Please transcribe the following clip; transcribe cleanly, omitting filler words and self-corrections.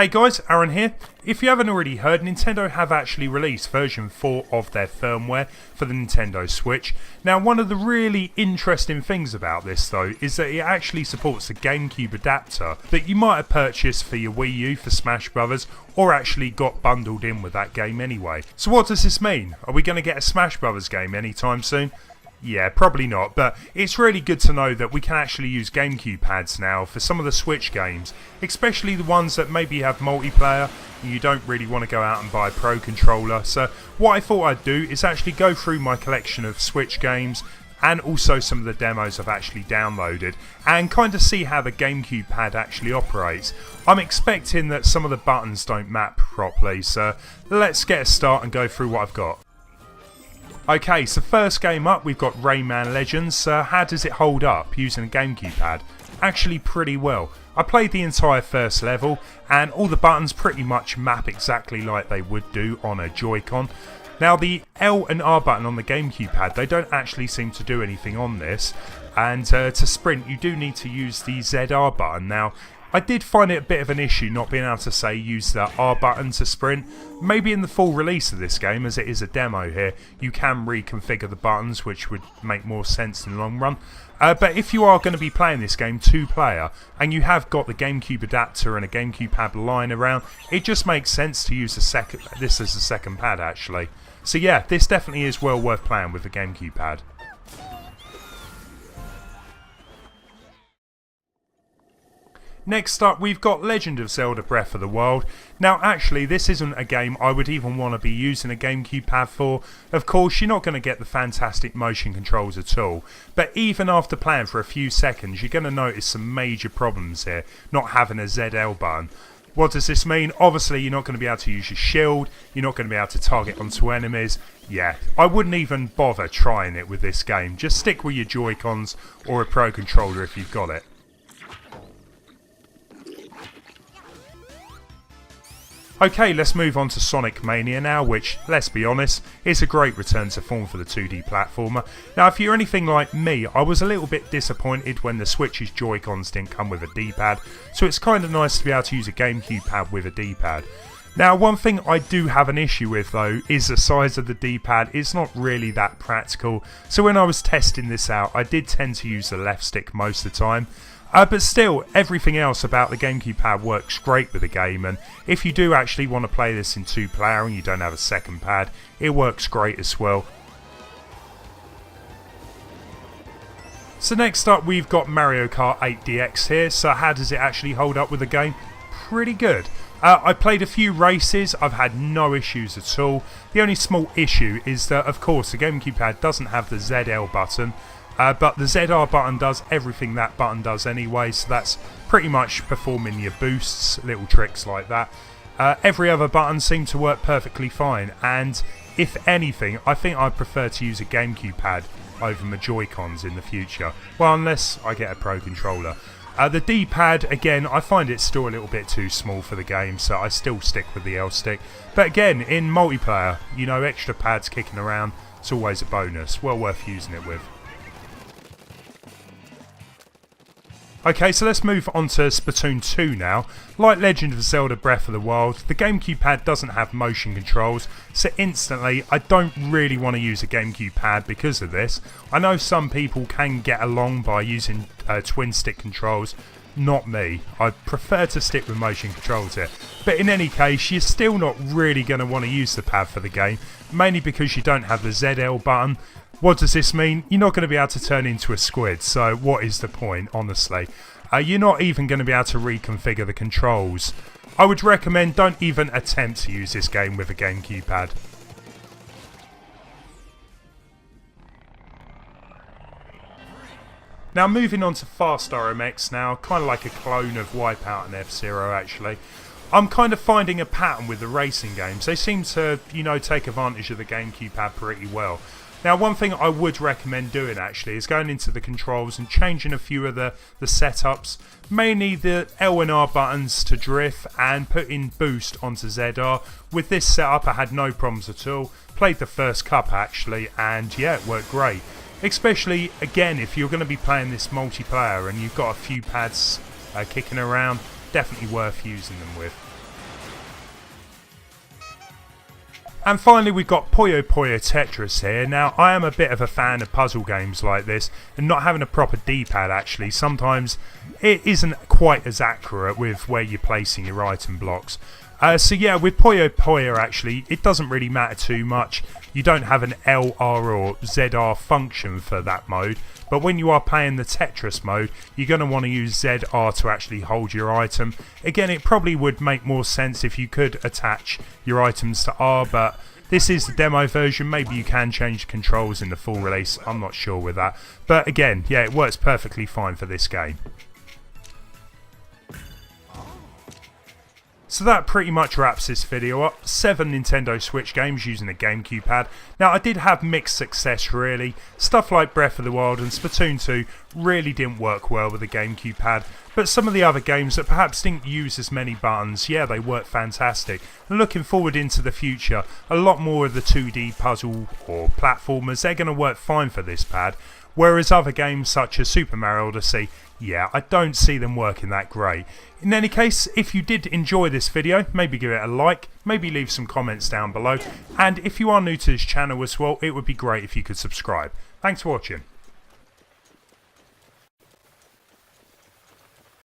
Hey guys, Aaron here. If you haven't already heard, Nintendo have actually released version 4 of their firmware for the Nintendo Switch. Now, one of the really interesting things about this though is that it actually supports a Gamecube adapter that you might have purchased for your Wii U for Smash Brothers, or actually got bundled in with that game anyway. So what does this mean? Are we going to get a Smash Brothers game anytime soon? Yeah, probably not, but it's really good to know that we can actually use Gamecube pads now for some of the Switch games, especially the ones that maybe have multiplayer and you don't really want to go out and buy a Pro controller. So what I thought I'd do is actually go through my collection of Switch games and also some of the demos I've actually downloaded and kind of see how the Gamecube pad actually operates. I'm expecting that some of the buttons don't map properly, so let's get a start and go through what I've got. Okay, so first game up, we've got Rayman Legends. How does it hold up using a Gamecube pad? Actually pretty well. I played the entire first level and all the buttons pretty much map exactly like they would do on a Joy-Con. Now the L and R button on the Gamecube pad, they don't actually seem to do anything on this, and to sprint you do need to use the ZR button. Now I did find it a bit of an issue not being able to say use the R button to sprint. Maybe in the full release of this game, as it is a demo here, you can reconfigure the buttons, which would make more sense in the long run. But if you are going to be playing this game 2-player and you have got the Gamecube adapter and a Gamecube pad lying around, it just makes sense to use this as a second pad actually. So yeah, this definitely is well worth playing with the Gamecube pad. Next up, we've got Legend of Zelda Breath of the Wild. Now actually this isn't a game I would even want to be using a Gamecube pad for. Of course you're not going to get the fantastic motion controls at all, but even after playing for a few seconds you're going to notice some major problems here not having a ZL button. What does this mean? Obviously you're not going to be able to use your shield, you're not going to be able to target onto enemies. Yeah, I wouldn't even bother trying it with this game. Just stick with your Joy-Cons or a Pro controller if you've got it. Okay, let's move on to Sonic Mania now, which, let's be honest, is a great return to form for the 2D platformer. Now, if you're anything like me, I was a little bit disappointed when the Switch's Joy-Cons didn't come with a D-pad, so it's kind of nice to be able to use a Gamecube pad with a D-pad. Now, one thing I do have an issue with, though, is the size of the D-pad. It's not really that practical, so when I was testing this out, I did tend to use the left stick most of the time. But still, everything else about the Gamecube pad works great with the game, and if you do actually want to play this in 2-player and you don't have a second pad, it works great as well. So next up we've got Mario Kart 8 DX here. So how does it actually hold up with the game? Pretty good. I played a few races, I've had no issues at all. The only small issue is that of course the Gamecube pad doesn't have the ZL button. But the ZR button does everything that button does anyway, so that's pretty much performing your boosts, little tricks like that. Every other button seemed to work perfectly fine, and if anything, I think I'd prefer to use a Gamecube pad over my Joy-Cons in the future. Well, unless I get a Pro controller. The D-pad, again, I find it still a little bit too small for the game, so I still stick with the L-stick. But again, in multiplayer, you know, extra pads kicking around, it's always a bonus, well worth using it with. Okay, so let's move on to Splatoon 2 now. Like Legend of Zelda Breath of the Wild, the Gamecube pad doesn't have motion controls, so instantly I don't really want to use a Gamecube pad because of this. I know some people can get along by using twin stick controls, not me. I prefer to stick with motion controls here. But in any case, you're still not really going to want to use the pad for the game, mainly because you don't have the ZL button. What does this mean? You're not going to be able to turn into a squid, so what is the point, honestly? You're not even going to be able to reconfigure the controls. I would recommend don't even attempt to use this game with a Gamecube pad. Now moving on to Fast RMX now, kind of like a clone of Wipeout and F-Zero actually. I'm kind of finding a pattern with the racing games. They seem to, you know, take advantage of the Gamecube pad pretty well. Now one thing I would recommend doing actually is going into the controls and changing a few of the setups. Mainly the L and R buttons to drift and putting boost onto ZR. With this setup I had no problems at all. Played the first cup actually and yeah, it worked great. Especially again if you're going to be playing this multiplayer and you've got a few pads kicking around, definitely worth using them with. And finally we've got Puyo Tetris here. Now I am a bit of a fan of puzzle games like this, and not having a proper D-pad actually, sometimes it isn't quite as accurate with where you're placing your item blocks. So yeah, with Puyo actually, it doesn't really matter too much. You don't have an LR or ZR function for that mode, but when you are playing the Tetris mode, you're going to want to use ZR to actually hold your item. Again, it probably would make more sense if you could attach your items to R, but this is the demo version. Maybe you can change the controls in the full release, I'm not sure with that. But again, yeah, it works perfectly fine for this game. So that pretty much wraps this video up. 7 Nintendo Switch games using the Gamecube pad. Now I did have mixed success really. Stuff like Breath of the Wild and Splatoon 2 really didn't work well with the Gamecube pad. But some of the other games that perhaps didn't use as many buttons, yeah, they work fantastic. And looking forward into the future, a lot more of the 2D puzzle or platformers, they're going to work fine for this pad. Whereas other games such as Super Mario Odyssey, yeah, I don't see them working that great. In any case, if you did enjoy this video, maybe give it a like, maybe leave some comments down below, and if you are new to this channel as well, it would be great if you could subscribe. Thanks for watching.